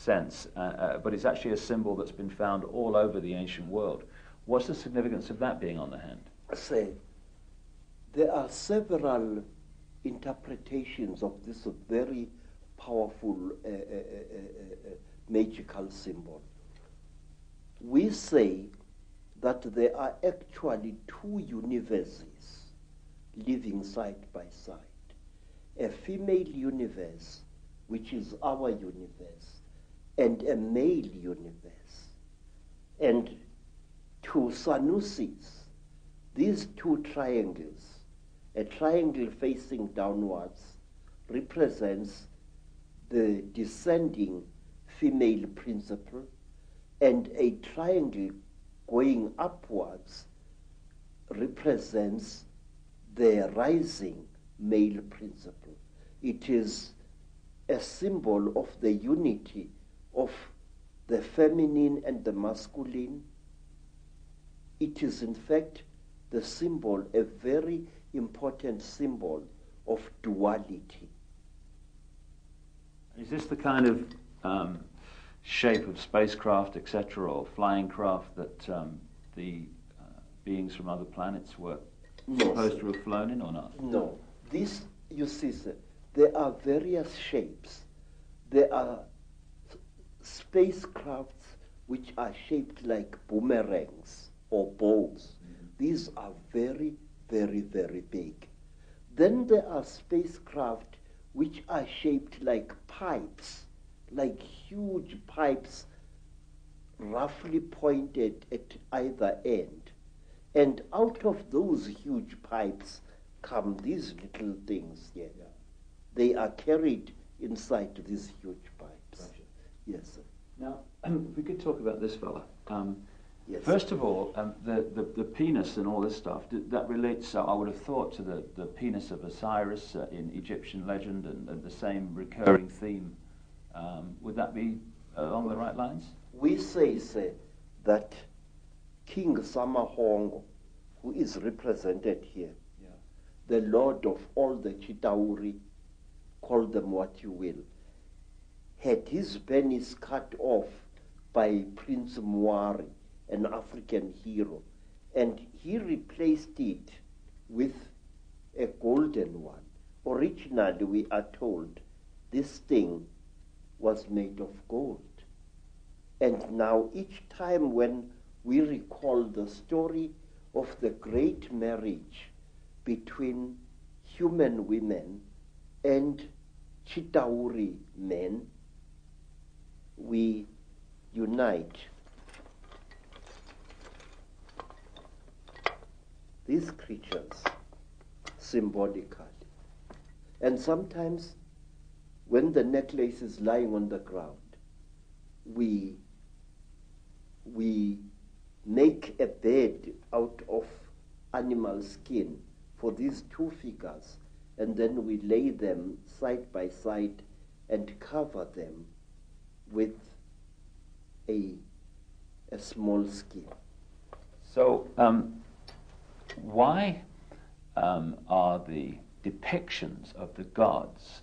sense, but it's actually a symbol that's been found all over the ancient world. What's the significance of that being on the hand? Say, there are several interpretations of this very powerful magical symbol. We say that there are actually two universes living side by side. A female universe, which is our universe, and a male universe. And to Sanusis, these two triangles, a triangle facing downwards represents the descending female principle, and a triangle going upwards represents the rising male principle. It is a symbol of the unity of the feminine and the masculine. It is in fact the symbol, a very important symbol of duality. Is this the kind of shape of spacecraft, etc., or flying craft that the beings from other planets were supposed to have flown in, or not? No. This, you see, sir, there are various shapes. There are spacecrafts which are shaped like boomerangs or bows. These are very, very, very big. Then there are spacecraft which are shaped like pipes, like huge pipes roughly pointed at either end. And out of those huge pipes come these little things here. Yeah. They are carried inside these huge pipes. Gotcha. Yes, sir. Now, if we could talk about this fella. Yes, first of all, the penis and all this stuff, that relates, I would have thought, to the penis of Osiris in Egyptian legend, and the same recurring theme. Would that be along the right lines? We say that King Samahongo, who is represented here, the lord of all the Chitauri, call them what you will, had his penis cut off by Prince Mwari, an African hero, and he replaced it with a golden one. Originally, we are told, this thing was made of gold. And now each time when we recall the story of the great marriage between human women and Chitauri men, we unite these creatures symbolically. And sometimes when the necklace is lying on the ground, we make a bed out of animal skin for these two figures, and then we lay them side by side and cover them with a small skin. So, why are the depictions of the gods,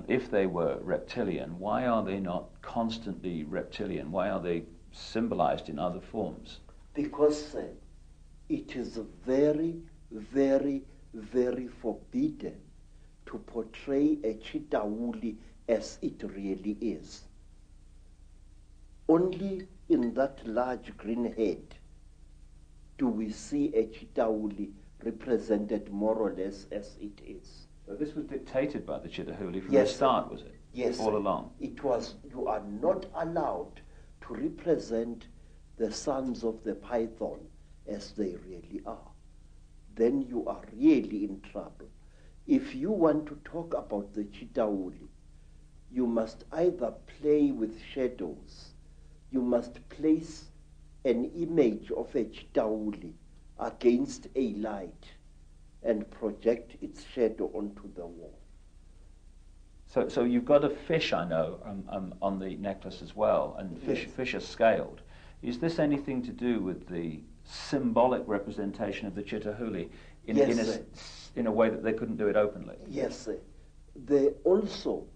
if they were reptilian, why are they not constantly reptilian? Why are they symbolized in other forms? Because it is very, very, very forbidden to portray a Chitauli as it really is. Only in that large green head do we see a Chitauli represented more or less as it is. So this was dictated by the Chitauli from Yes, the start, was it? Yes. All along? It was. You are not allowed to represent the sons of the python as they really are. Then you are really in trouble. If you want to talk about the Chitauli, you must either play with shadows, you must place an image of a Chitauli against a light and project its shadow onto the wall. So you've got a fish, I know, on the necklace as well, and fish are scaled. Is this anything to do with the symbolic representation of the Chitauli in a way that they couldn't do it openly? Yes, sir. Also,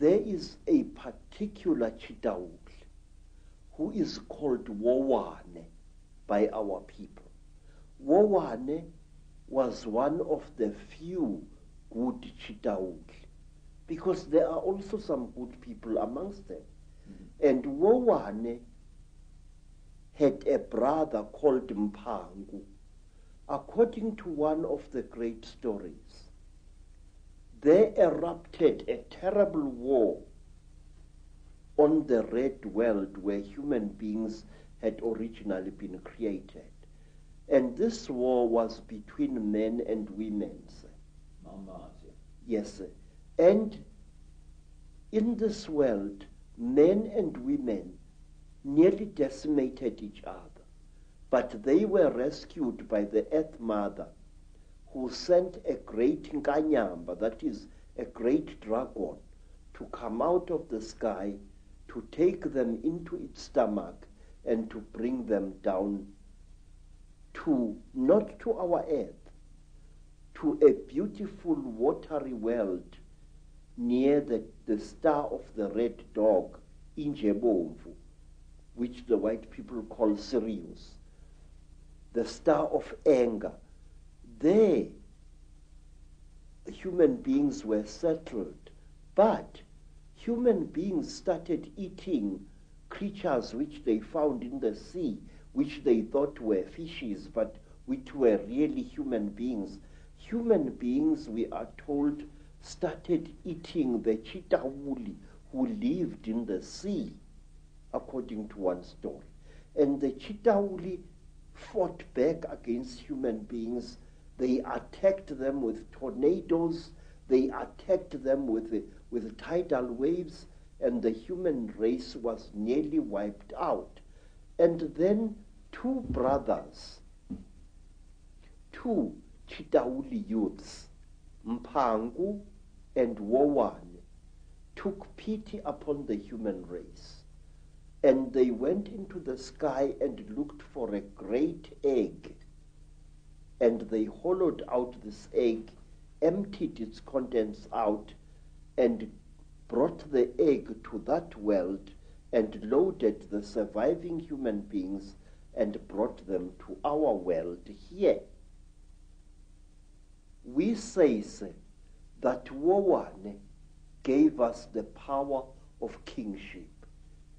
there is a particular Chitauli who is called Wowane by our people. Wowane was one of the few good Chitauli, because there are also some good people amongst them. Mm-hmm. And Wowane had a brother called Mpangu. According to one of the great stories, there erupted a terrible war on the red world where human beings had originally been created. And this war was between men and women. Yes. And in this world, men and women nearly decimated each other. But they were rescued by the Earth Mother, who sent a great Nkanyamba, that is a great dragon, to come out of the sky, to take them into its stomach and to bring them down to, not to our earth, to a beautiful watery world near the star of the red dog, Injebomvu, which the white people call Sirius, the star of anger. There, human beings were settled, but human beings started eating creatures which they found in the sea, which they thought were fishes, but which were really human beings. Human beings, we are told, started eating the Chitauli who lived in the sea, according to one story. And the Chitauli fought back against human beings. They attacked them with tornadoes. They attacked them with tidal waves, and the human race was nearly wiped out. And then two brothers, two Chitauli youths, Mpangu and Wowane, took pity upon the human race. And they went into the sky and looked for a great egg. And they hollowed out this egg, emptied its contents out, and brought the egg to that world and loaded the surviving human beings and brought them to our world here. We say that Wowane gave us the power of kingship.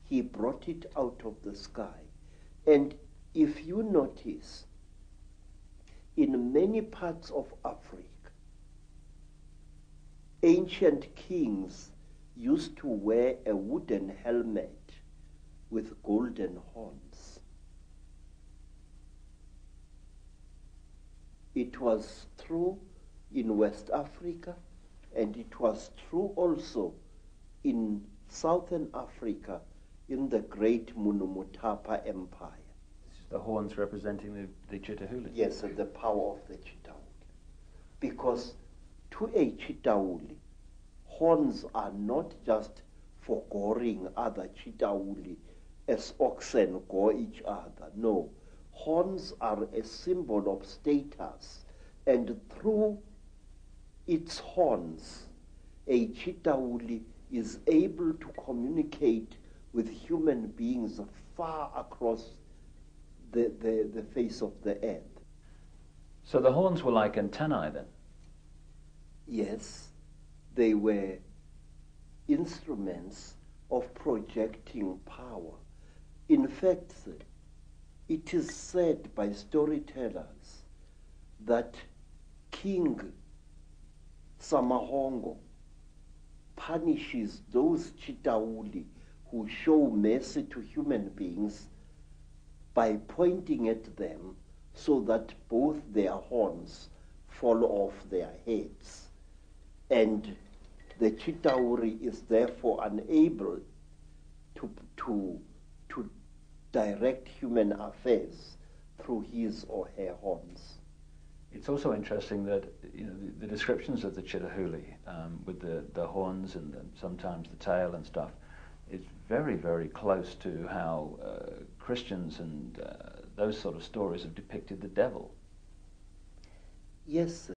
He brought it out of the sky. And if you notice, in many parts of Africa, ancient kings used to wear a wooden helmet with golden horns. It was true in West Africa, and it was true also in Southern Africa in the great Munumutapa Empire. This is the horns representing the Chitauli. Yes, the power of the Chitauli. Because to a Chitauli, horns are not just for goring other Chitauli as oxen gore each other. No, horns are a symbol of status, and through its horns, a Chitauli is able to communicate with human beings far across the face of the earth. So the horns were like antennae then? Yes, they were instruments of projecting power. In fact, it is said by storytellers that King Samahongo punishes those Chitauli who show mercy to human beings by pointing at them so that both their horns fall off their heads. And the Chitauri is therefore unable to direct human affairs through his or her horns. It's also interesting that the descriptions of the Chitauli with the horns and sometimes the tail and stuff is very, very close to how Christians and those sort of stories have depicted the devil. Yes,